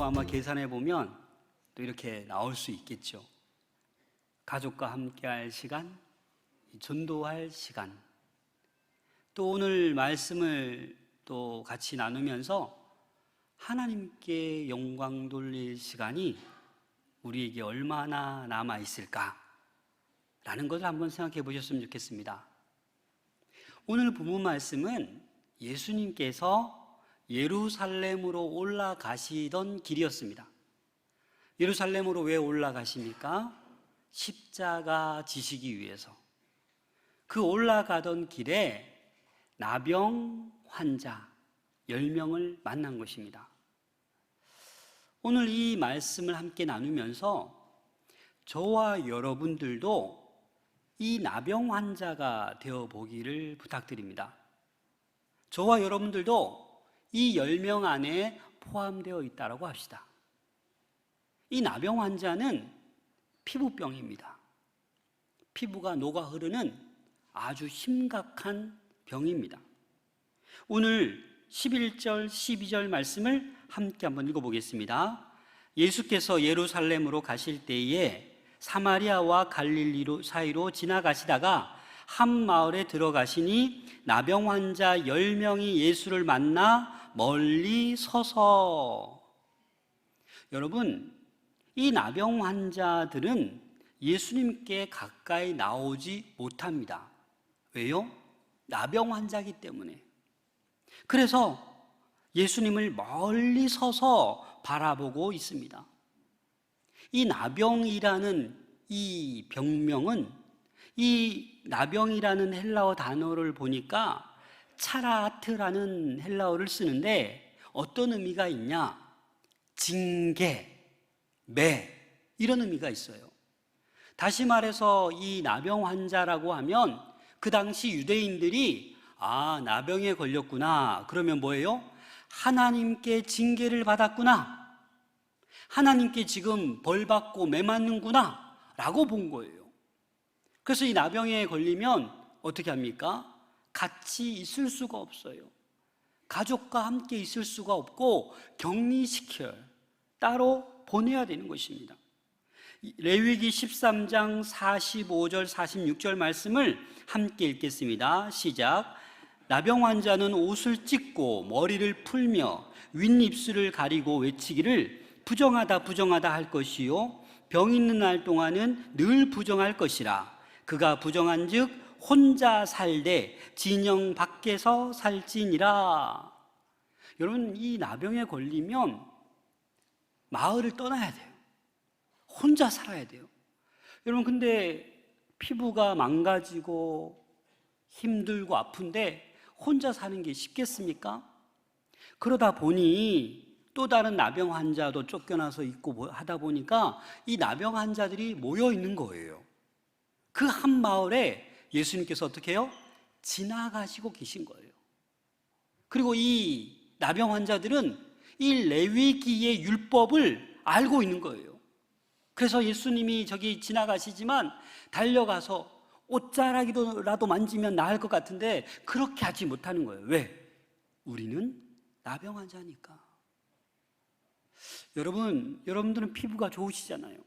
아마 계산해 보면 또 이렇게 나올 수 있겠죠. 가족과 함께할 시간, 전도할 시간, 또 오늘 말씀을 또 같이 나누면서 하나님께 영광 돌릴 시간이 우리에게 얼마나 남아 있을까? 라는 것을 한번 생각해 보셨으면 좋겠습니다. 오늘 본문 말씀은 예수님께서 예루살렘으로 올라가시던 길이었습니다. 예루살렘으로 왜 올라가십니까? 십자가 지시기 위해서. 그 올라가던 길에 나병 환자 10명을 만난 것입니다. 오늘 이 말씀을 함께 나누면서 저와 여러분들도 이 나병 환자가 되어 보기를 부탁드립니다. 저와 여러분들도 이 10명 안에 포함되어 있다고 합시다. 이 나병 환자는 피부병입니다. 피부가 녹아 흐르는 아주 심각한 병입니다. 오늘 11절, 12절 말씀을 함께 한번 읽어보겠습니다. 예수께서 예루살렘으로 가실 때에 사마리아와 갈릴리 사이로 지나가시다가 한 마을에 들어가시니 나병 환자 10명이 예수를 만나 멀리 서서. 여러분, 이 나병 환자들은 예수님께 가까이 나오지 못합니다. 왜요? 나병 환자이기 때문에. 그래서 예수님을 멀리 서서 바라보고 있습니다. 이 나병이라는 이 병명은, 이 나병이라는 헬라어 단어를 보니까 차라트라는 헬라어를 쓰는데 어떤 의미가 있냐? 징계, 매, 이런 의미가 있어요. 다시 말해서 이 나병 환자라고 하면 그 당시 유대인들이 나병에 걸렸구나. 그러면 뭐예요? 하나님께 징계를 받았구나. 하나님께 지금 벌 받고 매 맞는구나 라고 본 거예요. 그래서 이 나병에 걸리면 어떻게 합니까? 같이 있을 수가 없어요. 가족과 함께 있을 수가 없고 격리시켜 따로 보내야 되는 것입니다. 레위기 13장 45절 46절 말씀을 함께 읽겠습니다. 시작. 나병 환자는 옷을 찢고 머리를 풀며 윗입술을 가리고 외치기를 부정하다 부정하다 할 것이요 병 있는 날 동안은 늘 부정할 것이라. 그가 부정한즉 혼자 살되 진영 밖에서 살지니라. 여러분, 이 나병에 걸리면 마을을 떠나야 돼요. 혼자 살아야 돼요. 여러분, 근데 피부가 망가지고 힘들고 아픈데 혼자 사는 게 쉽겠습니까? 그러다 보니 또 다른 나병 환자도 쫓겨나서 있고 하다 보니까 이 나병 환자들이 모여 있는 거예요. 그 한 마을에 예수님께서 어떻게 해요? 지나가시고 계신 거예요. 그리고 이 나병 환자들은 이 레위기의 율법을 알고 있는 거예요. 그래서 예수님이 저기 지나가시지만 달려가서 옷자락이라도 만지면 나을 것 같은데 그렇게 하지 못하는 거예요. 왜? 우리는 나병 환자니까. 여러분들은 피부가 좋으시잖아요.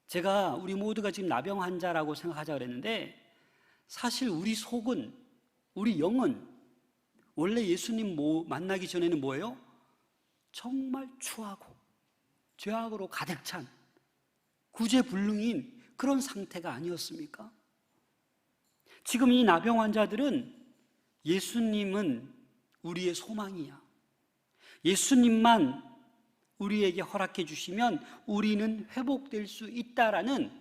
제가 우리 모두가 지금 나병 환자라고 생각하자 그랬는데 사실 우리 속은, 우리 영은 원래 예수님 만나기 전에는 뭐예요? 정말 추하고 죄악으로 가득 찬 구제불능인 그런 상태가 아니었습니까? 지금 이 나병 환자들은 예수님은 우리의 소망이야. 예수님만 우리에게 허락해 주시면 우리는 회복될 수 있다라는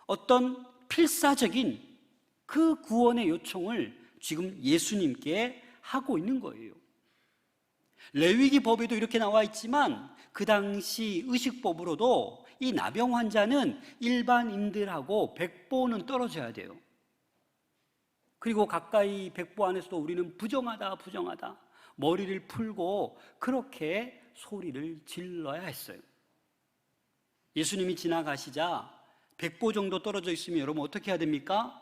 어떤 필사적인 그 구원의 요청을 지금 예수님께 하고 있는 거예요. 레위기 법에도 이렇게 나와 있지만 그 당시 의식법으로도 이 나병 환자는 일반인들하고 100보는 떨어져야 돼요. 그리고 가까이 100보 안에서도 우리는 부정하다 머리를 풀고 그렇게 소리를 질러야 했어요. 예수님이 지나가시자 100보 정도 떨어져 있으면 여러분 어떻게 해야 됩니까?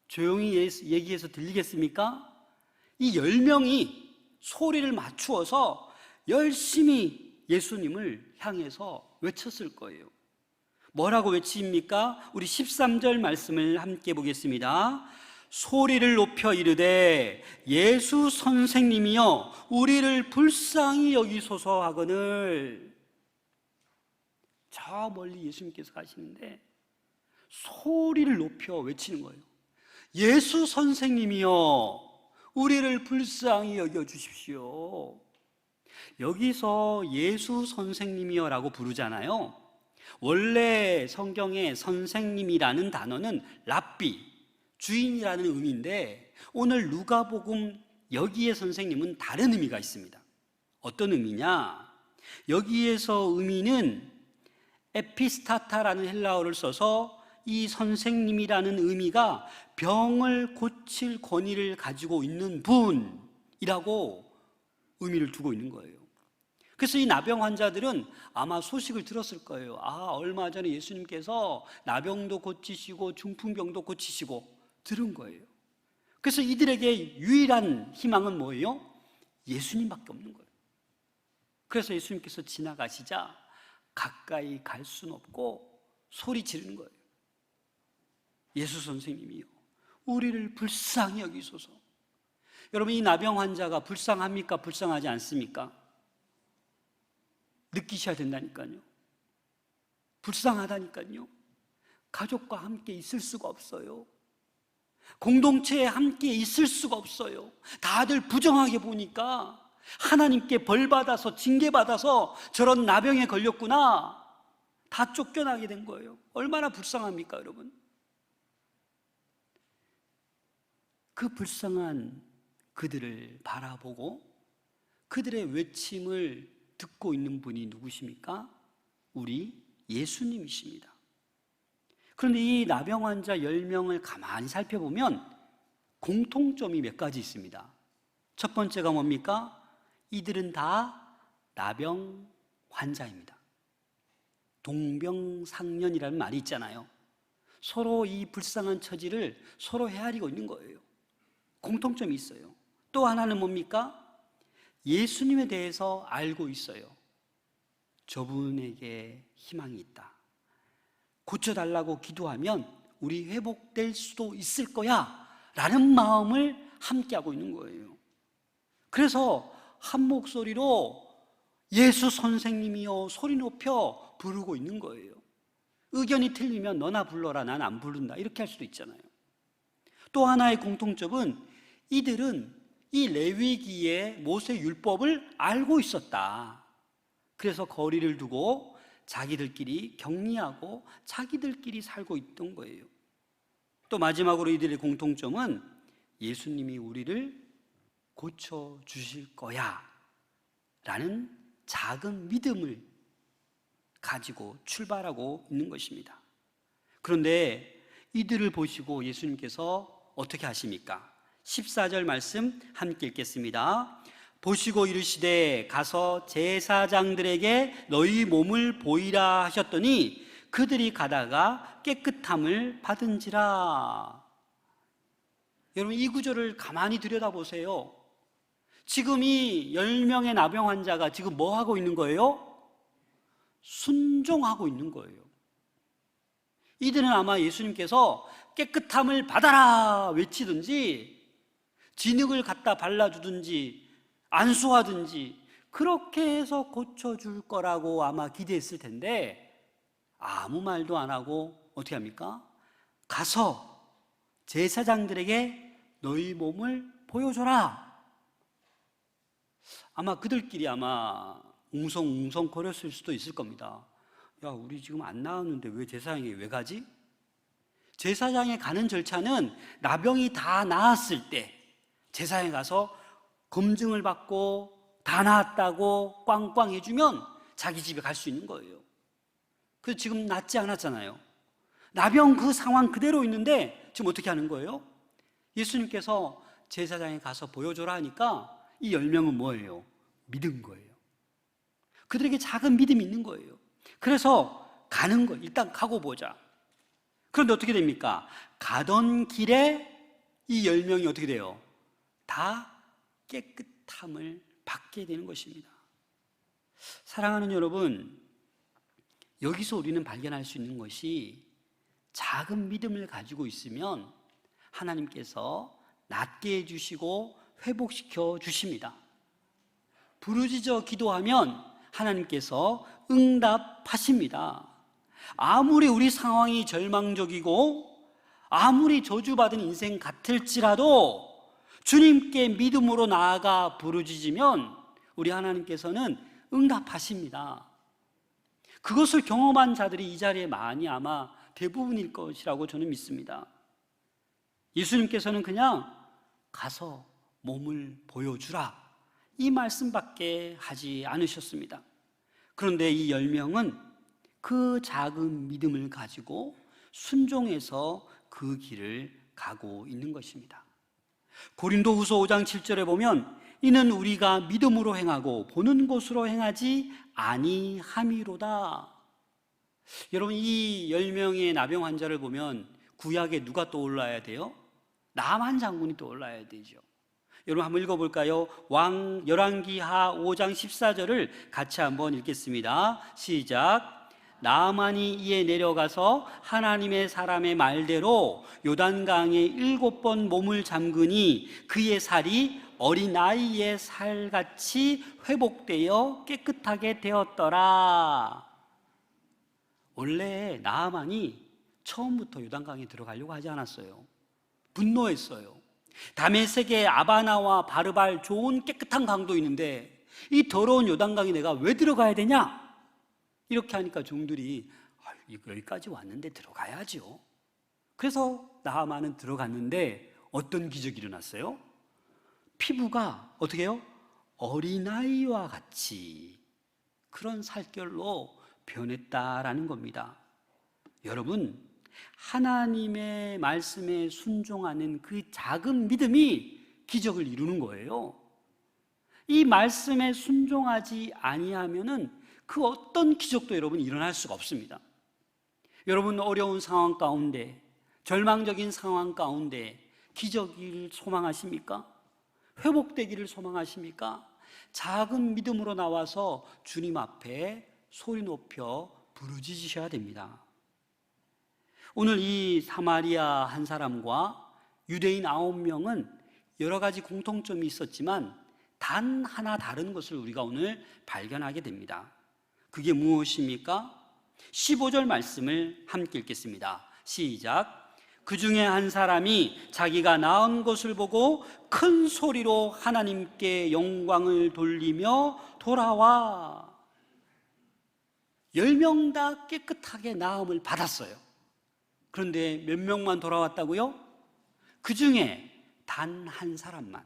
조용히 얘기해서 들리겠습니까? 이 10명이 소리를 맞추어서 열심히 예수님을 향해서 외쳤을 거예요. 뭐라고 외칩니까? 우리 13절 말씀을 함께 보겠습니다. 소리를 높여 이르되 예수 선생님이여 우리를 불쌍히 여기소서 하거늘. 저 멀리 예수님께서 가시는데 소리를 높여 외치는 거예요. 예수 선생님이여 우리를 불쌍히 여겨주십시오. 여기서 예수 선생님이여라고 부르잖아요. 원래 성경에 선생님이라는 단어는 랍비, 주인이라는 의미인데 오늘 누가복음 여기에 선생님은 다른 의미가 있습니다. 어떤 의미냐? 여기에서 의미는 에피스타타라는 헬라어를 써서 이 선생님이라는 의미가 병을 고칠 권위를 가지고 있는 분이라고 의미를 두고 있는 거예요. 그래서 이 나병 환자들은 아마 소식을 들었을 거예요. 얼마 전에 예수님께서 나병도 고치시고 중풍병도 고치시고 들은 거예요. 그래서 이들에게 유일한 희망은 뭐예요? 예수님밖에 없는 거예요. 그래서 예수님께서 지나가시자 가까이 갈 수는 없고 소리 지르는 거예요. 예수 선생님이요 우리를 불쌍히 여기소서. 여러분, 이 나병 환자가 불쌍합니까? 불쌍하지 않습니까? 느끼셔야 된다니까요. 불쌍하다니까요. 가족과 함께 있을 수가 없어요. 공동체에 함께 있을 수가 없어요. 다들 부정하게 보니까 하나님께 벌받아서 징계받아서 저런 나병에 걸렸구나, 다 쫓겨나게 된 거예요. 얼마나 불쌍합니까, 여러분? 그 불쌍한 그들을 바라보고 그들의 외침을 듣고 있는 분이 누구십니까? 우리 예수님이십니다. 그런데 이 나병 환자 10명을 가만히 살펴보면 공통점이 몇 가지 있습니다. 첫 번째가 뭡니까? 이들은 다 나병 환자입니다. 동병상련이라는 말이 있잖아요. 서로 이 불쌍한 처지를 서로 헤아리고 있는 거예요. 공통점이 있어요. 또 하나는 뭡니까? 예수님에 대해서 알고 있어요. 저분에게 희망이 있다. 고쳐달라고 기도하면 우리 회복될 수도 있을 거야 라는 마음을 함께하고 있는 거예요. 그래서 한 목소리로 예수 선생님이여 소리 높여 부르고 있는 거예요. 의견이 틀리면 너나 불러라, 난 안 부른다, 이렇게 할 수도 있잖아요. 또 하나의 공통점은 이들은 이 레위기의 모세 율법을 알고 있었다. 그래서 거리를 두고 자기들끼리 격리하고 자기들끼리 살고 있던 거예요. 또 마지막으로 이들의 공통점은 예수님이 우리를 고쳐주실 거야 라는 작은 믿음을 가지고 출발하고 있는 것입니다. 그런데 이들을 보시고 예수님께서 어떻게 하십니까? 14절 말씀 함께 읽겠습니다. 보시고 이르시되 가서 제사장들에게 너희 몸을 보이라 하셨더니 그들이 가다가 깨끗함을 받은지라. 여러분, 이 구절을 가만히 들여다보세요. 지금 이 10명의 나병 환자가 지금 뭐 하고 있는 거예요? 순종하고 있는 거예요. 이들은 아마 예수님께서 깨끗함을 받아라 외치든지 진흙을 갖다 발라주든지 안수하든지 그렇게 해서 고쳐줄 거라고 아마 기대했을 텐데 아무 말도 안 하고 어떻게 합니까? 가서 제사장들에게 너희 몸을 보여줘라. 아마 그들끼리 아마 웅성웅성 거렸을 수도 있을 겁니다. 야, 우리 지금 안 나왔는데 왜 제사장에 왜 가지? 제사장에 가는 절차는 나병이 다 나았을 때 제사장에 가서 검증을 받고 다 나았다고 꽝꽝 해주면 자기 집에 갈 수 있는 거예요. 그래서 지금 낫지 않았잖아요. 나병 그 상황 그대로 있는데 지금 어떻게 하는 거예요? 예수님께서 제사장에 가서 보여줘라 하니까 이 10명은 뭐예요? 믿은 거예요. 그들에게 작은 믿음이 있는 거예요. 그래서 가는 거예요. 일단 가고 보자. 그런데 어떻게 됩니까? 가던 길에 이 10명이 어떻게 돼요? 다 깨끗함을 받게 되는 것입니다. 사랑하는 여러분, 여기서 우리는 발견할 수 있는 것이 작은 믿음을 가지고 있으면 하나님께서 낫게 해주시고 회복시켜 주십니다. 부르짖어 기도하면 하나님께서 응답하십니다. 아무리 우리 상황이 절망적이고 아무리 저주받은 인생 같을지라도 주님께 믿음으로 나아가 부르짖으면 우리 하나님께서는 응답하십니다. 그것을 경험한 자들이 이 자리에 많이 아마 대부분일 것이라고 저는 믿습니다. 예수님께서는 그냥 가서 몸을 보여주라, 이 말씀밖에 하지 않으셨습니다. 그런데 이 10명은 그 작은 믿음을 가지고 순종해서 그 길을 가고 있는 것입니다. 고린도후서 5장 7절에 보면 이는 우리가 믿음으로 행하고 보는 것으로 행하지 아니함이로다. 여러분, 이 10명의 나병 환자를 보면 구약에 누가 떠올라야 돼요? 나만 장군이 떠올라야 되죠. 여러분 한번 읽어볼까요? 열왕기하 5장 14절을 같이 한번 읽겠습니다. 시작. 나아만이 이에 내려가서 하나님의 사람의 말대로 요단강에 7번 몸을 잠그니 그의 살이 어린아이의 살같이 회복되어 깨끗하게 되었더라. 원래 나아만이 처음부터 요단강에 들어가려고 하지 않았어요. 분노했어요. 다메섹에 아바나와 바르발 좋은 깨끗한 강도 있는데 이 더러운 요단강에 내가 왜 들어가야 되냐? 이렇게 하니까 종들이 여기까지 왔는데 들어가야죠. 그래서 나아만은 들어갔는데 어떤 기적이 일어났어요? 피부가 어떻게 해요? 어린아이와 같이 그런 살결로 변했다라는 겁니다. 여러분, 하나님의 말씀에 순종하는 그 작은 믿음이 기적을 이루는 거예요. 이 말씀에 순종하지 아니하면은 그 어떤 기적도 여러분 일어날 수가 없습니다. 여러분 어려운 상황 가운데, 절망적인 상황 가운데 기적을 소망하십니까? 회복되기를 소망하십니까? 작은 믿음으로 나와서 주님 앞에 소리 높여 부르짖으셔야 됩니다. 오늘 이 사마리아 한 사람과 유대인 9명은 여러 가지 공통점이 있었지만 단 하나 다른 것을 우리가 오늘 발견하게 됩니다. 그게 무엇입니까? 15절 말씀을 함께 읽겠습니다. 시작. 그 중에 한 사람이 자기가 나은 것을 보고 큰 소리로 하나님께 영광을 돌리며 돌아와. 10명 다 깨끗하게 나음을 받았어요. 그런데 몇 명만 돌아왔다고요? 그 중에 단 한 사람만.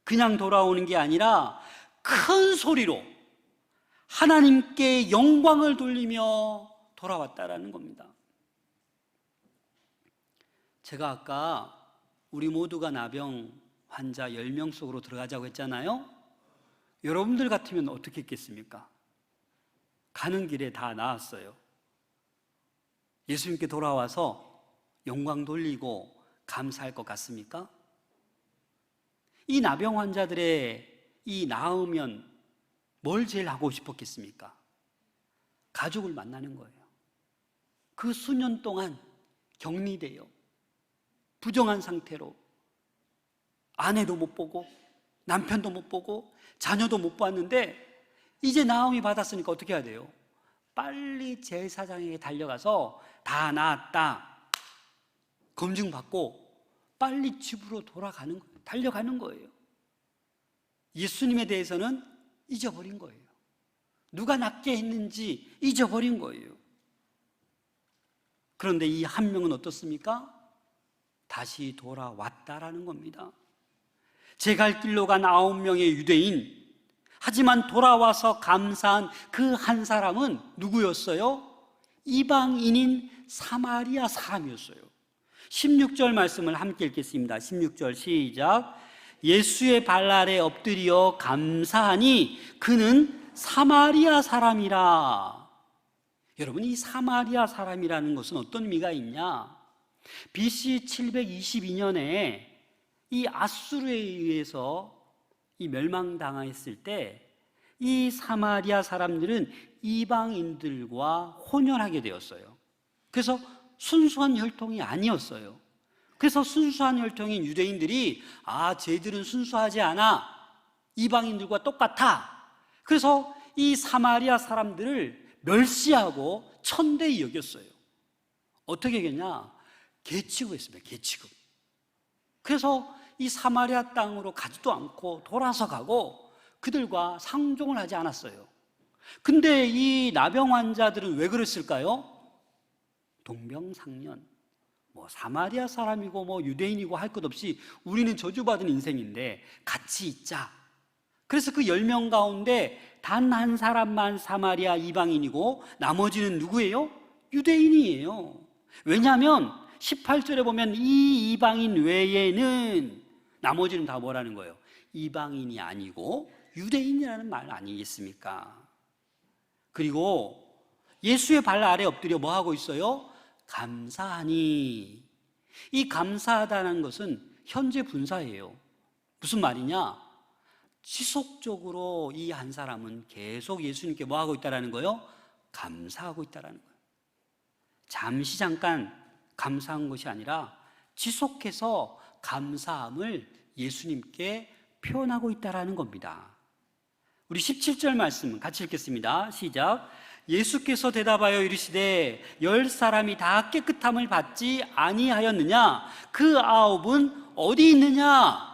그냥 돌아오는 게 아니라 큰 소리로 하나님께 영광을 돌리며 돌아왔다라는 겁니다. 제가 아까 우리 모두가 나병 환자 10명 속으로 들어가자고 했잖아요. 여러분들 같으면 어떻게 했겠습니까? 가는 길에 다 나았어요. 예수님께 돌아와서 영광 돌리고 감사할 것 같습니까? 이 나병 환자들의 이 나으면 뭘 제일 하고 싶었겠습니까? 가족을 만나는 거예요. 그 수년 동안 격리돼요. 부정한 상태로 아내도 못 보고 남편도 못 보고 자녀도 못 봤는데 이제 나음이 받았으니까 어떻게 해야 돼요? 빨리 제사장에게 달려가서 다 나았다 검증받고 빨리 집으로 달려가는 거예요. 예수님에 대해서는 잊어버린 거예요. 누가 낫게 했는지 잊어버린 거예요. 그런데 이 한 명은 어떻습니까? 다시 돌아왔다라는 겁니다. 제 갈 길로 간 9명의 유대인, 하지만 돌아와서 감사한 그 한 사람은 누구였어요? 이방인인 사마리아 사람이었어요. 16절 말씀을 함께 읽겠습니다. 16절 시작. 예수의 발 아래 엎드려 감사하니 그는 사마리아 사람이라. 여러분, 이 사마리아 사람이라는 것은 어떤 의미가 있냐? BC 722년에 이 아수르에 의해서 이 멸망당했을 때 이 사마리아 사람들은 이방인들과 혼혈하게 되었어요. 그래서 순수한 혈통이 아니었어요. 그래서 순수한 혈통인 유대인들이 쟤들은 순수하지 않아, 이방인들과 똑같아. 그래서 이 사마리아 사람들을 멸시하고 천대히 여겼어요. 어떻게 했냐? 개취급했습니다. 개취급. 그래서 이 사마리아 땅으로 가지도 않고 돌아서 가고 그들과 상종을 하지 않았어요. 근데 이 나병 환자들은 왜 그랬을까요? 동병상련. 사마리아 사람이고 유대인이고 할 것 없이 우리는 저주받은 인생인데 같이 있자. 그래서 그 10명 가운데 단 한 사람만 사마리아 이방인이고 나머지는 누구예요? 유대인이에요. 왜냐하면 18절에 보면 이 이방인 외에는 나머지는 다 뭐라는 거예요? 이방인이 아니고 유대인이라는 말 아니겠습니까? 그리고 예수의 발 아래 엎드려 뭐 하고 있어요? 감사하니. 이 감사하다는 것은 현재 분사예요. 무슨 말이냐? 지속적으로 이 한 사람은 계속 예수님께 뭐 하고 있다라는 거예요? 감사하고 있다라는 거예요. 잠시 잠깐 감사한 것이 아니라 지속해서 감사함을 예수님께 표현하고 있다라는 겁니다. 우리 17절 말씀 같이 읽겠습니다. 시작. 예수께서 대답하여 이르시되 10사람이 다 깨끗함을 받지 아니하였느냐? 그 9은 어디 있느냐?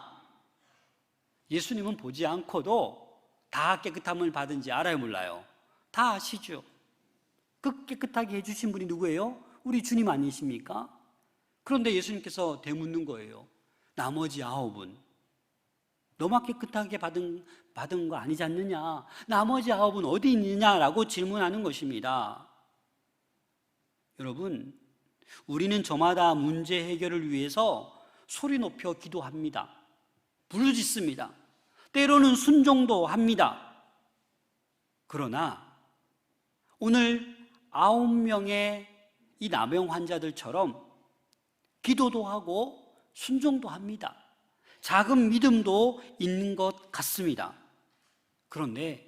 예수님은 보지 않고도 다 깨끗함을 받은지 알아요, 몰라요? 다 아시죠? 그 깨끗하게 해주신 분이 누구예요? 우리 주님 아니십니까? 그런데 예수님께서 되묻는 거예요. 나머지 9은 너만 깨끗하게 받은 거 아니지 않느냐? 나머지 9은 어디 있느냐라고 질문하는 것입니다. 여러분, 우리는 저마다 문제 해결을 위해서 소리 높여 기도합니다. 부르짖습니다. 때로는 순종도 합니다. 그러나 오늘 9명의 이 나병 환자들처럼 기도도 하고 순종도 합니다. 작은 믿음도 있는 것 같습니다. 그런데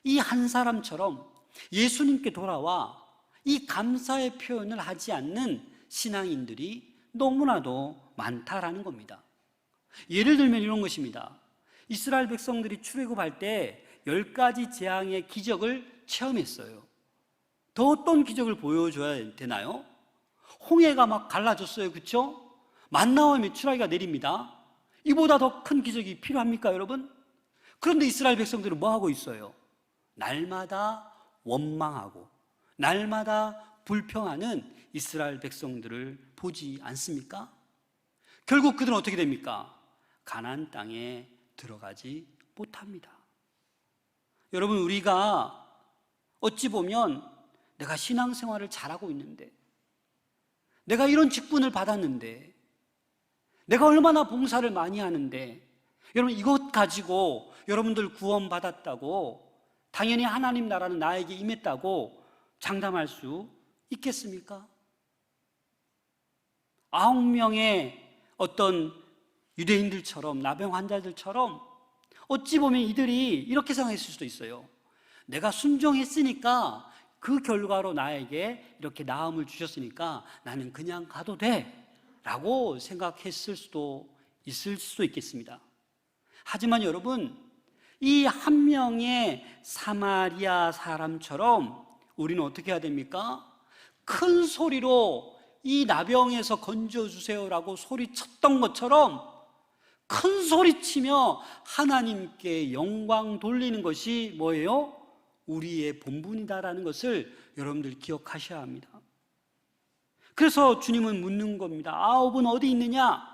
이 한 사람처럼 예수님께 돌아와 이 감사의 표현을 하지 않는 신앙인들이 너무나도 많다라는 겁니다. 예를 들면 이런 것입니다. 이스라엘 백성들이 출애굽할 때 10가지 재앙의 기적을 체험했어요. 더 어떤 기적을 보여줘야 되나요? 홍해가 막 갈라졌어요. 그렇죠? 만나와 메추라기가 내립니다. 이보다 더 큰 기적이 필요합니까, 여러분? 그런데 이스라엘 백성들은 뭐 하고 있어요? 날마다 원망하고 날마다 불평하는 이스라엘 백성들을 보지 않습니까? 결국 그들은 어떻게 됩니까? 가나안 땅에 들어가지 못합니다. 여러분, 우리가 어찌 보면 내가 신앙생활을 잘하고 있는데, 내가 이런 직분을 받았는데, 내가 얼마나 봉사를 많이 하는데, 여러분 이것 가지고 여러분들 구원받았다고, 당연히 하나님 나라는 나에게 임했다고 장담할 수 있겠습니까? 9명의 어떤 유대인들처럼, 나병 환자들처럼 어찌 보면 이들이 이렇게 생각했을 수도 있어요. 내가 순종했으니까 그 결과로 나에게 이렇게 나음을 주셨으니까 나는 그냥 가도 돼 라고 생각했을 수도 있을 수도 있겠습니다. 하지만 여러분, 이 한 명의 사마리아 사람처럼 우리는 어떻게 해야 됩니까? 큰 소리로 이 나병에서 건져주세요라고 소리쳤던 것처럼 큰 소리치며 하나님께 영광 돌리는 것이 뭐예요? 우리의 본분이다라는 것을 여러분들 기억하셔야 합니다. 그래서 주님은 묻는 겁니다. 9은 어디 있느냐?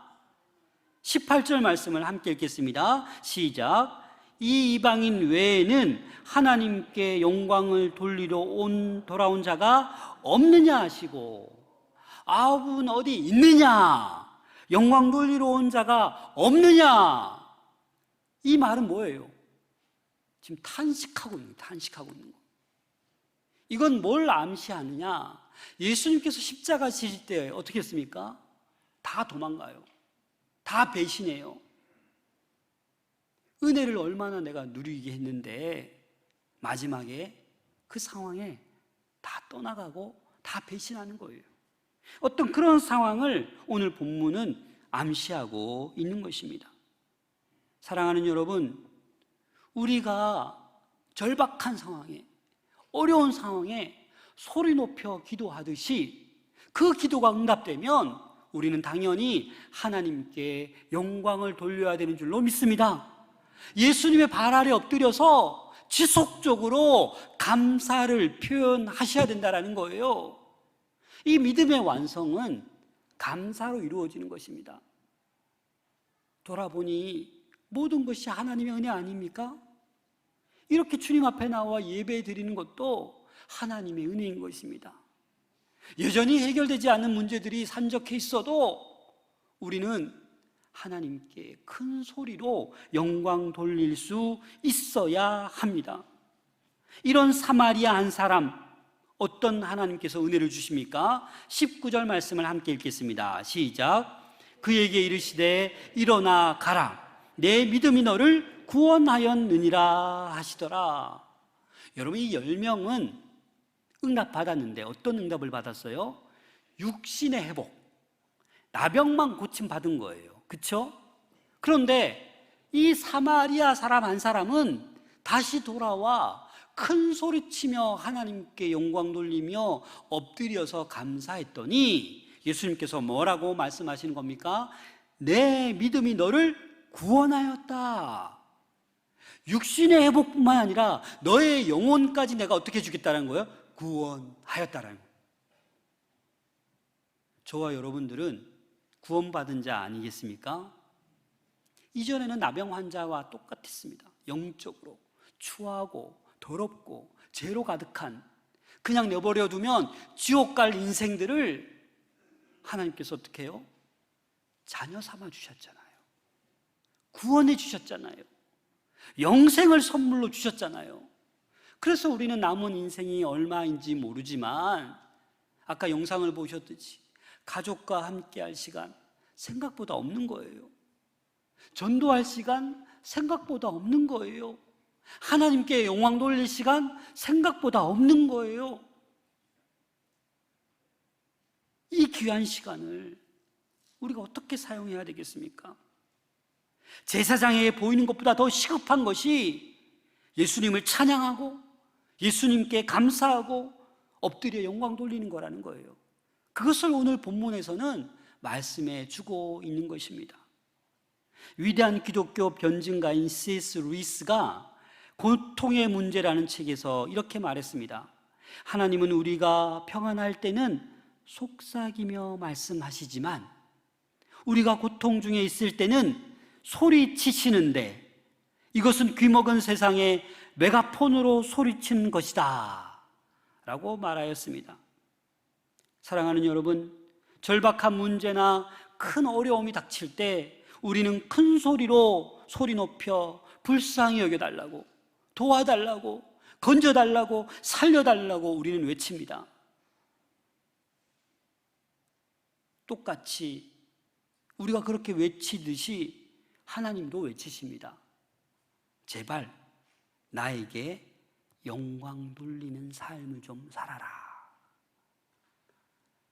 18절 말씀을 함께 읽겠습니다. 시작. 이 이방인 외에는 하나님께 영광을 돌리러 돌아온 자가 없느냐 하시고, 9은 어디 있느냐? 영광 돌리러 온 자가 없느냐? 이 말은 뭐예요? 지금 탄식하고 있는 거. 이건 뭘 암시하느냐? 예수님께서 십자가 지실 때 어떻게 했습니까? 다 도망가요. 다 배신해요. 은혜를 얼마나 내가 누리게 했는데 마지막에 그 상황에 다 떠나가고 다 배신하는 거예요. 어떤 그런 상황을 오늘 본문은 암시하고 있는 것입니다. 사랑하는 여러분, 우리가 절박한 상황에, 어려운 상황에 소리 높여 기도하듯이 그 기도가 응답되면 우리는 당연히 하나님께 영광을 돌려야 되는 줄로 믿습니다. 예수님의 발 아래 엎드려서 지속적으로 감사를 표현하셔야 된다는 거예요. 이 믿음의 완성은 감사로 이루어지는 것입니다. 돌아보니 모든 것이 하나님의 은혜 아닙니까? 이렇게 주님 앞에 나와 예배 드리는 것도 하나님의 은혜인 것입니다. 여전히 해결되지 않는 문제들이 산적해 있어도 우리는 하나님께 큰 소리로 영광 돌릴 수 있어야 합니다. 이런 사마리아 한 사람, 어떤 하나님께서 은혜를 주십니까? 19절 말씀을 함께 읽겠습니다. 시작. 그에게 이르시되 일어나 가라, 내 믿음이 너를 구원하였느니라 하시더라. 여러분, 이 10명은 응답받았는데 어떤 응답을 받았어요? 육신의 회복, 나병만 고침 받은 거예요. 그렇죠? 그런데 이 사마리아 사람 한 사람은 다시 돌아와 큰 소리치며 하나님께 영광 돌리며 엎드려서 감사했더니 예수님께서 뭐라고 말씀하시는 겁니까? 내 믿음이 너를 구원하였다. 육신의 회복뿐만 아니라 너의 영혼까지 내가 어떻게 해주겠다는 거예요? 구원하였다라는 거예요. 저와 여러분들은 구원받은 자 아니겠습니까? 이전에는 나병 환자와 똑같았습니다. 영적으로 추하고 더럽고 죄로 가득한, 그냥 내버려 두면 지옥 갈 인생들을 하나님께서 어떻게 해요? 자녀 삼아 주셨잖아요. 구원해 주셨잖아요. 영생을 선물로 주셨잖아요. 그래서 우리는 남은 인생이 얼마인지 모르지만 아까 영상을 보셨듯이 가족과 함께할 시간 생각보다 없는 거예요. 전도할 시간 생각보다 없는 거예요. 하나님께 영광 돌릴 시간 생각보다 없는 거예요. 이 귀한 시간을 우리가 어떻게 사용해야 되겠습니까? 제사장에게 보이는 것보다 더 시급한 것이 예수님을 찬양하고 예수님께 감사하고 엎드려 영광 돌리는 거라는 거예요. 그것을 오늘 본문에서는 말씀해 주고 있는 것입니다. 위대한 기독교 변증가인 C.S. 루이스가 고통의 문제라는 책에서 이렇게 말했습니다. 하나님은 우리가 평안할 때는 속삭이며 말씀하시지만 우리가 고통 중에 있을 때는 소리치시는데 이것은 귀먹은 세상에 메가폰으로 소리치는 것이다 라고 말하였습니다. 사랑하는 여러분, 절박한 문제나 큰 어려움이 닥칠 때 우리는 큰 소리로 소리 높여 불쌍히 여겨달라고, 도와달라고, 건져달라고, 살려달라고 우리는 외칩니다. 똑같이 우리가 그렇게 외치듯이 하나님도 외치십니다. 제발 나에게 영광 돌리는 삶을 좀 살아라.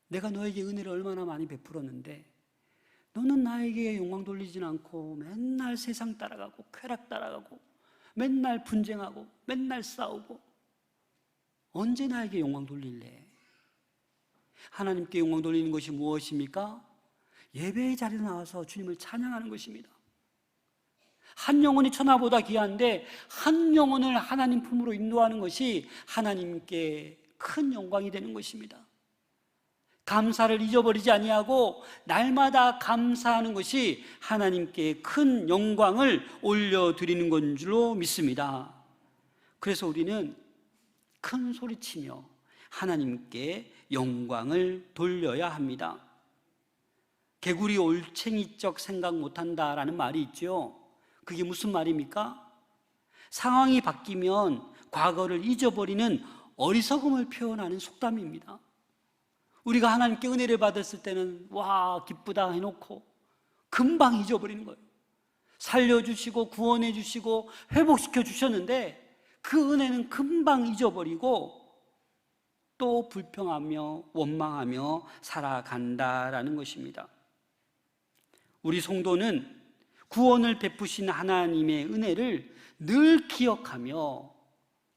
내가 너에게 은혜를 얼마나 많이 베풀었는데 너는 나에게 영광 돌리진 않고 맨날 세상 따라가고 쾌락 따라가고 맨날 분쟁하고 맨날 싸우고 언제 나에게 영광 돌릴래? 하나님께 영광 돌리는 것이 무엇입니까? 예배의 자리에 나와서 주님을 찬양하는 것입니다. 한 영혼이 천하보다 귀한데 한 영혼을 하나님 품으로 인도하는 것이 하나님께 큰 영광이 되는 것입니다. 감사를 잊어버리지 아니하고 날마다 감사하는 것이 하나님께 큰 영광을 올려드리는 건 줄로 믿습니다. 그래서 우리는 큰 소리치며 하나님께 영광을 돌려야 합니다. 개구리 올챙이적 생각 못한다라는 말이 있죠. 그게 무슨 말입니까? 상황이 바뀌면 과거를 잊어버리는 어리석음을 표현하는 속담입니다. 우리가 하나님께 은혜를 받았을 때는 와 기쁘다 해놓고 금방 잊어버리는 거예요. 살려주시고 구원해 주시고 회복시켜 주셨는데 그 은혜는 금방 잊어버리고 또 불평하며 원망하며 살아간다라는 것입니다. 우리 성도는 구원을 베푸신 하나님의 은혜를 늘 기억하며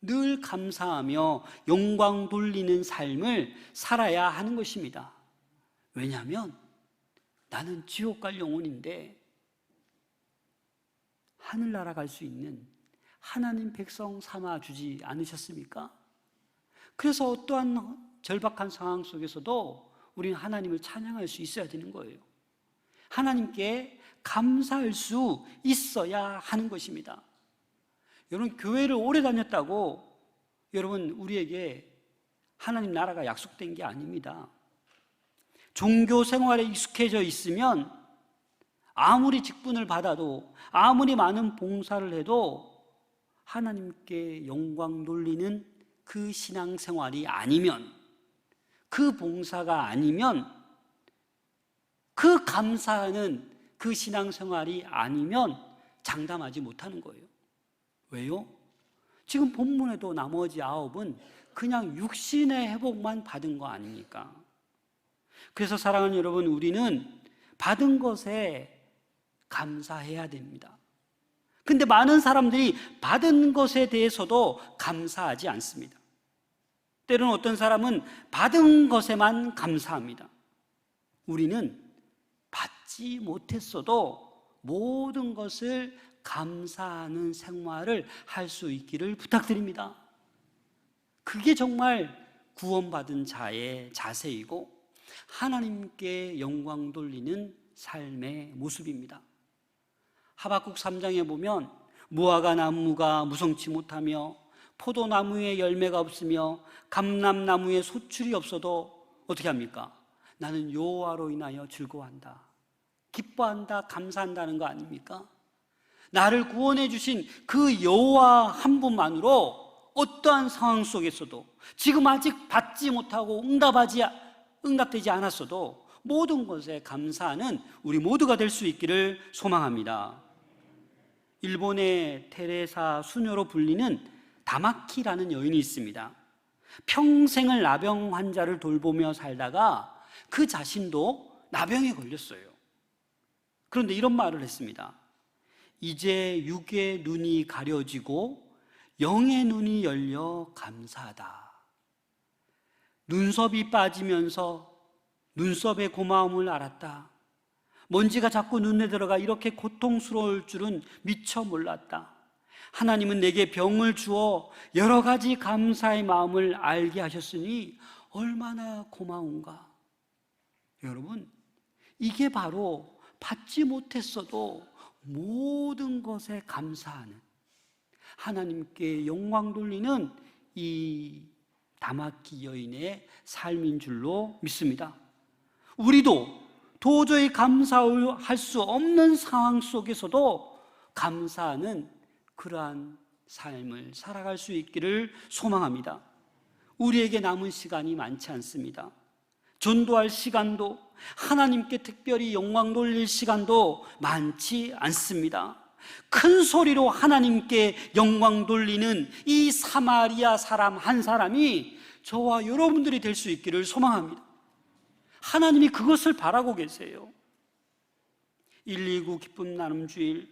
늘 감사하며 영광 돌리는 삶을 살아야 하는 것입니다. 왜냐하면 나는 지옥 갈 영혼인데 하늘나라 갈 수 있는 하나님 백성 삼아주지 않으셨습니까? 그래서 어떠한 절박한 상황 속에서도 우리는 하나님을 찬양할 수 있어야 되는 거예요. 하나님께 감사할 수 있어야 하는 것입니다. 여러분, 교회를 오래 다녔다고 여러분 우리에게 하나님 나라가 약속된 게 아닙니다. 종교 생활에 익숙해져 있으면 아무리 직분을 받아도 아무리 많은 봉사를 해도 하나님께 영광 돌리는 그 신앙생활이 아니면, 그 봉사가 아니면, 그 감사하는 그 신앙생활이 아니면 장담하지 못하는 거예요. 왜요? 지금 본문에도 나머지 9은 그냥 육신의 회복만 받은 거 아닙니까? 그래서 사랑하는 여러분, 우리는 받은 것에 감사해야 됩니다. 근데 많은 사람들이 받은 것에 대해서도 감사하지 않습니다. 때로는 어떤 사람은 받은 것에만 감사합니다. 우리는 받지 못했어도 모든 것을 감사하는 생활을 할 수 있기를 부탁드립니다. 그게 정말 구원받은 자의 자세이고 하나님께 영광 돌리는 삶의 모습입니다. 하박국 3장에 보면 무화과 나무가 무성치 못하며 포도나무에 열매가 없으며 감람나무에 소출이 없어도 어떻게 합니까? 나는 여호와로 인하여 즐거워한다, 기뻐한다, 감사한다는 거 아닙니까? 나를 구원해 주신 그 여호와 한 분만으로 어떠한 상황 속에서도 지금 아직 받지 못하고 응답되지 않았어도 모든 것에 감사하는 우리 모두가 될 수 있기를 소망합니다. 일본의 테레사 수녀로 불리는 다마키라는 여인이 있습니다. 평생을 나병 환자를 돌보며 살다가 그 자신도 나병에 걸렸어요. 그런데 이런 말을 했습니다. 이제 육의 눈이 가려지고 영의 눈이 열려 감사하다. 눈썹이 빠지면서 눈썹의 고마움을 알았다. 먼지가 자꾸 눈에 들어가 이렇게 고통스러울 줄은 미처 몰랐다. 하나님은 내게 병을 주어 여러 가지 감사의 마음을 알게 하셨으니 얼마나 고마운가. 여러분, 이게 바로 받지 못했어도 모든 것에 감사하는, 하나님께 영광 돌리는 이 다마키 여인의 삶인 줄로 믿습니다. 우리도 도저히 감사할 수 없는 상황 속에서도 감사하는 그러한 삶을 살아갈 수 있기를 소망합니다. 우리에게 남은 시간이 많지 않습니다. 전도할 시간도, 하나님께 특별히 영광 돌릴 시간도 많지 않습니다. 큰 소리로 하나님께 영광 돌리는 이 사마리아 사람 한 사람이 저와 여러분들이 될 수 있기를 소망합니다. 하나님이 그것을 바라고 계세요. 129 기쁨 나눔 주일,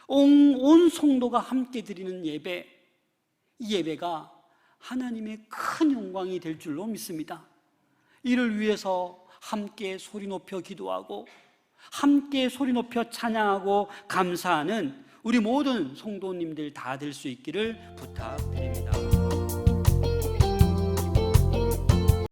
온 성도가 함께 드리는 예배, 이 예배가 하나님의 큰 영광이 될 줄로 믿습니다. 이를 위해서 함께 소리 높여 기도하고 함께 소리 높여 찬양하고 감사하는 우리 모든 성도님들 다 될 수 있기를 부탁드립니다.